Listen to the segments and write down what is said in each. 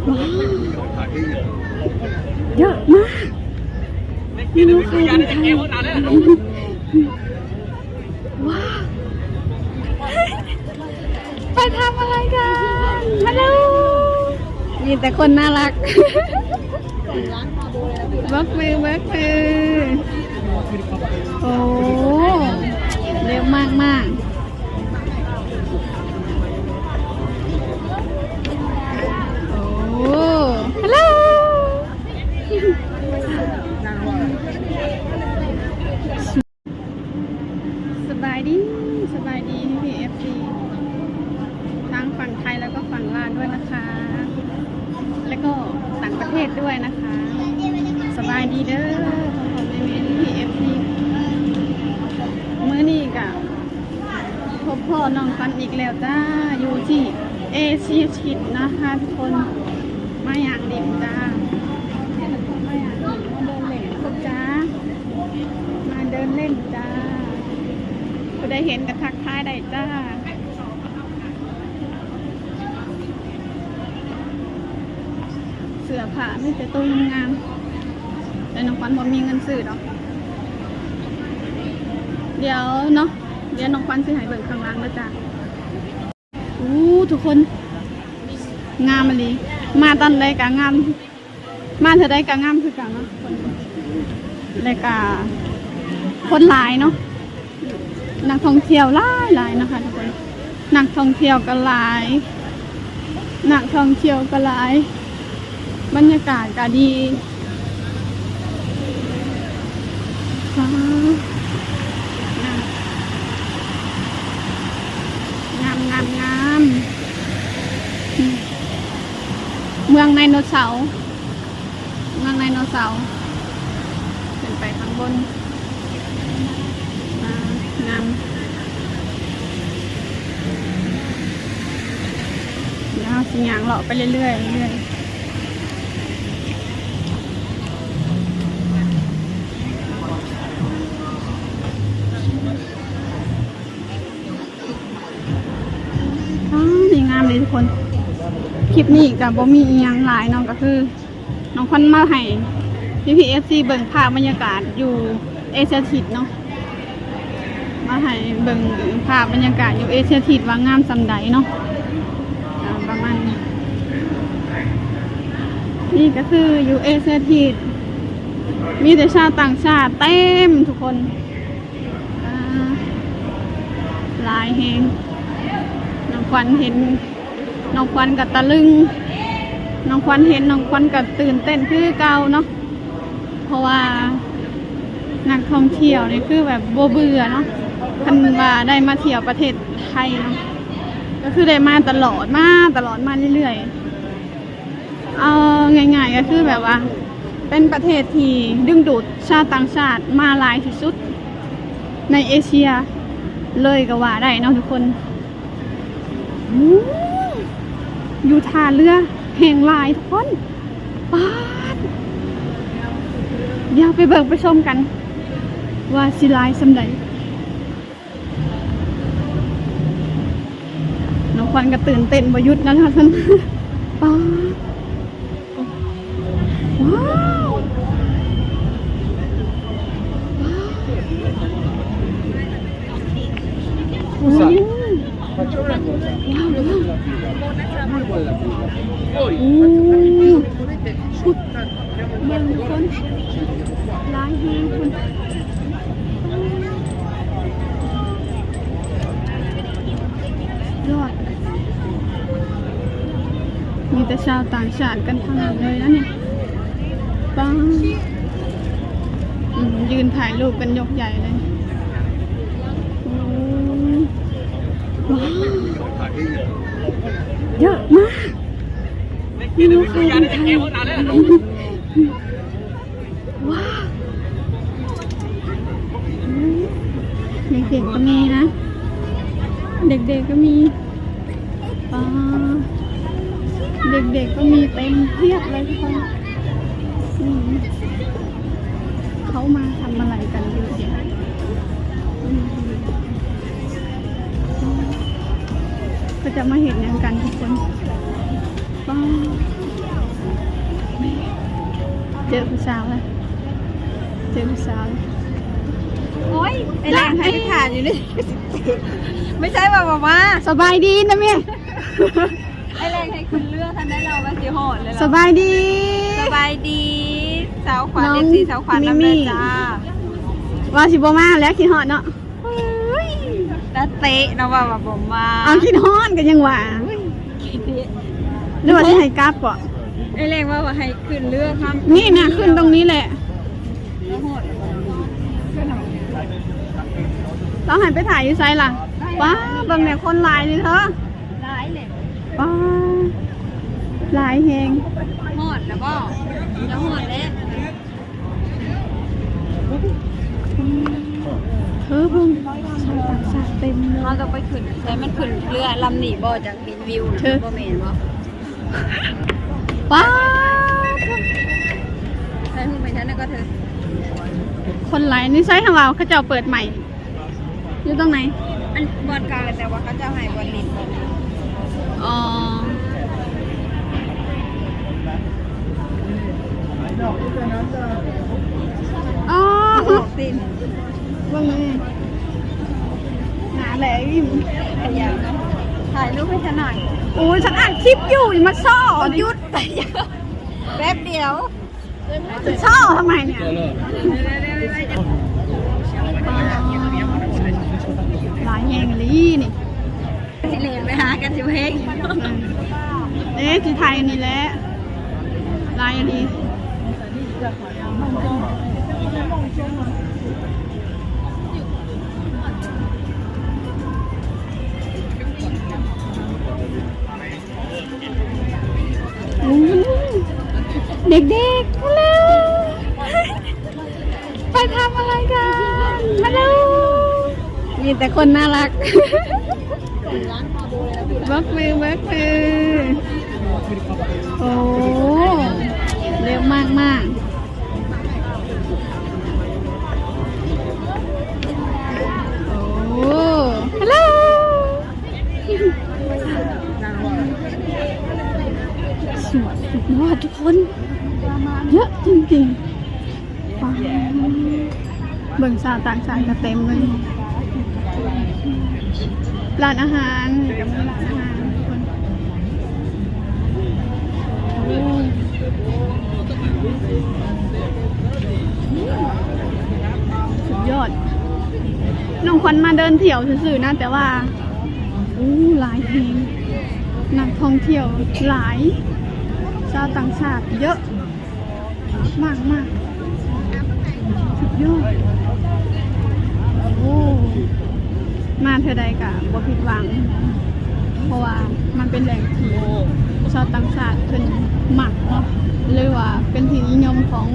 ว้าวเยอะมากนี่ลูกค้าคนไทยว้าวไปทำอะไรกันมาดูมีแต่คนน่ารักเวิร์กมือโอ้เร็วมากโอ้ฮัลโหลสบายดีพี่เอฟซีทั้งฝั่งไทยแล้วก็ฝั่งลาวด้วยนะคะแล้วก็ต่างประเทศด้วยนะคะสบายดีเด้อของในเมนูพี่เอฟซีมื้อนี้กับพบพ่อน้องฟันอีกแล้วจ้าอยู่ที่เอเชียชิดนะคะทุกคนมาอย่างดิบจ้ามาอย่างดิบมาเดินเล่นคุณจ้ามาเดินเล่นจ้าก็ได้เห็นกันทักทายได้จ้าเสื้อผ้าไม่แต่ตัวงามแต่น้องควันผมมีเงินซื้อดอกเดี๋ยวเนาะเดี๋ยวน้องควันซื้อให้เบิ่งข้างล่างแล้วจ้าทุกคนงามเลยมาตอนใดกะงามมาเธอได้กะงามคือกันเนาะเลยกะคนหลายเนาะนักท่องเที่ยวหลายนะคะทุกคนนักท่องเที่ยวก็หลายบรรยากาศก็ดีงามเมืองไดโนเสาร์เป็นไปข้างบนงามเดี๋ยวสิย่างเลาะไปเรื่อยนี่งามเลยทุกคนคลิปนี้กับบ่มีอีหยังหลายเนาะก็คือน้องควันมาให้พี่เอฟซีเบิ่งภาพบรรยากาศอยู่เอเชียทิดเนาะมาให้เบิ่งภาพบรรยากาศอยู่เอเชียทิดว่างามสำใดเนาะประมาณนี่ก็คืออยู่เอเชียทิดมีแต่ชาวต่างชาติเต็มทุกคนหลายแฮงน้องควันเห็นน้องควันกับตะลึงน้องควันเห็นน้องควันกับตื่นเต้นคือเก่าเนาะเพราะว่านักท่องเที่ยวนี่คือแบบบ่เบื่อเนาะคันว่าได้มาเที่ยวประเทศไทยเนาะก็คือได้มาตลอดมาเรื่อยๆเอาง่ายๆก็คือแบบว่าเป็นประเทศที่ดึงดูดชาติต่างชาติมาหลายที่สุดในเอเชียเลยก็ว่าได้เนาะทุกคนอยู่ท่าเรือแห่งลายทุกคนป๊าดเดี๋ยวไปเบิ่งไปชมกันว่าสิลายสำใดน้องควันก็ตื่นเต้นบ่หยุดนะคะท่านป๊าดว้าวชุดเมืองคนหลายแห่งคนยอดมีแต่ชาวต่างชาติกันทั้งนั้นเลยนะเนี่ยปังยืนถ่ายรูปกันยกใหญ่เลยว้าวเยอะมากนี่ลูกค้าคนไทยว้าวเด็กๆก็มีนะเด็กๆก็มีเด็กๆก็มีเต็มเพียบเลยทุกคนเขามาทำอะไรกันอยู่เนี่ยก็จะมาเห็นอย่างกันทุกคน เจอผู้สาวแล้วเจอผู้สาว โอ้ยไอ้แรงให้ไปขาดอยู่นี่ไม่ใช่แบบว่า สบายดีนะเมีย ไอ้แรงให้คุณเลือกทันได้เราว่าสิโหดเลยเหร ส อบ ายดี สบายดีสาวขวัญ น้อง เด็กสีสาวขวัญน้ำ มิ เลือ มี่ จ้า ว่าสิบมาแล้วคิดฮอดเนาะ แล้วเตะนะว่าผมมา เอาคิดฮอดกันยังหว่าหรือว่าจะให้กราฟก่อน ไอ้แรงว่าให้ขึ้นเลือกครับ นี่นะขึ้นตรงนี้แหละ แล้วโหด เราหันไปถ่ายอยู่ไซล่ะว้าบางแม่คนหลายเลยเธอ ร้ายเลย ว้าหลายแหง โหดแล้วก็แล้วโหดแล้ว เธอเพิ่งชาวต่างชาติเต็มเลย เราต้องไปขึ้นใช้มันขึ้นเรือลำหนีบ่จากบินวิวบ่เมนบ่ ว้า ใช้หุ่นไปฉันก็เธอ คนหลายนี่ไซของเราเขาจะเปิดใหม่ อยู่ตรงไหน อันบอลกลางแต่ว่าเขาจะให้บอลลิน อ๋อ อ๋อ ติน ว่าไงหาแหละอิ่ม ขยันถ่ายรูปให้ฉันหน่อย โอ้ยฉันอ่านคลิปอยู่อย่ามาซ่อ หยุดไปแป๊บเดียว จะซ่อทำไมเนี่ยหลายแหงลีนี่ สิเลนไปหากันสิเพก เอ๊ะที่ไทยนี่แหละลายอันนี้เด็กๆฮัลโหลไปทำอะไรกันฮัลโหลมีแต่คนน่ารักเบิกมือโอ้เร็วมากโอ้ฮัลโหลสวยสุดยอดทุกคนเยอะจริงๆเบิ่งชาวต่างชาติก็เต็มเลยร้านอาหารกับร้านอาหารทุกคนสุดยอดน้องควันมาเดินเที่ยวซื่อๆนะแต่ว่าหลายทีนักท่องเที่ยวหลายชาวต่างชาติเยอะมากสุดยอดมาเธอใดกะบ่ผิดหวังเพราะว่ามันเป็นแหล่งที่ชาวต่างชาติเป็นหมักเนาะหรือว่าเป็นที่นิยมของ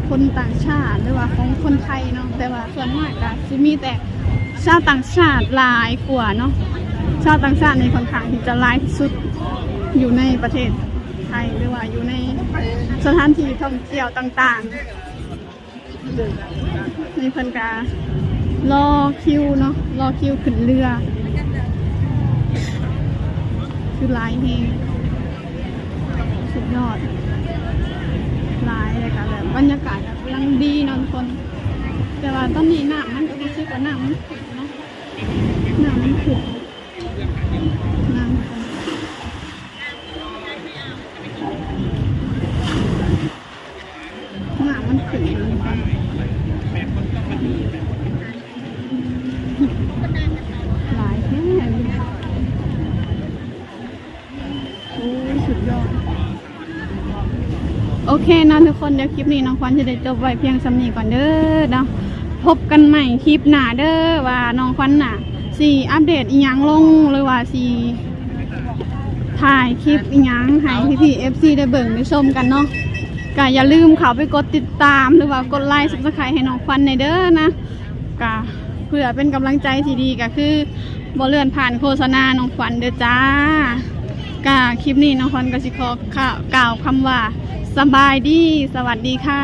คนต่างชาติหรือว่าของคนไทยเนาะแต่ว่าส่วนมากก็จะมีแต่ชาวต่างชาติหลายกว่าเนาะชาวต่างชาติในค่อนข้างที่จะหลายที่สุดอยู่ในประเทศไทยหรือว่าอยู่ในสถานที่ท่องเที่ยวต่างๆในเพิ่นการอคิวเนาะรอคิวขึ้นเรือคือหลายแฮงสุดยอดหลายเลยค่ะแบบบรรยากาศแบบกำลังดีเนอนคน แต่ว่าตอนนี้น้ำมันก็รู้สึกว่าน้ำมันขุ่นเนาะน้ำมันขุ่นน้ำมันขุ่นเลยค่ะหลายแค่โอ้สุดยอดโอเคนะทุกคนเดี๋ยวคลิปนี้น้องควันจะได้จบไว้เพียงสำนีก่อนเด้อเนาะพบกันใหม่คลิปหน้าเด้อว่าน้องควันน่ะสีอัปเดตอีหยังลงหรือว่าสีถ่ายคลิปอีหยังให้พี่ๆ FC ได้เบิ่งได้ชมกันเนาะก็อย่าลืมเข้าไปกดติดตามหรือว่ากดไลค์ Subscribe ให้น้องควันในเด้อนะก็เพื่อเป็นกำลังใจที่ดีก็คือบ่เลื่อนผ่านโฆษณาน้องควันเด้อจ้าก็คลิปนี้น้องควันก็สิขอกล่าวคำว่าสบายดีสวัสดีค่ะ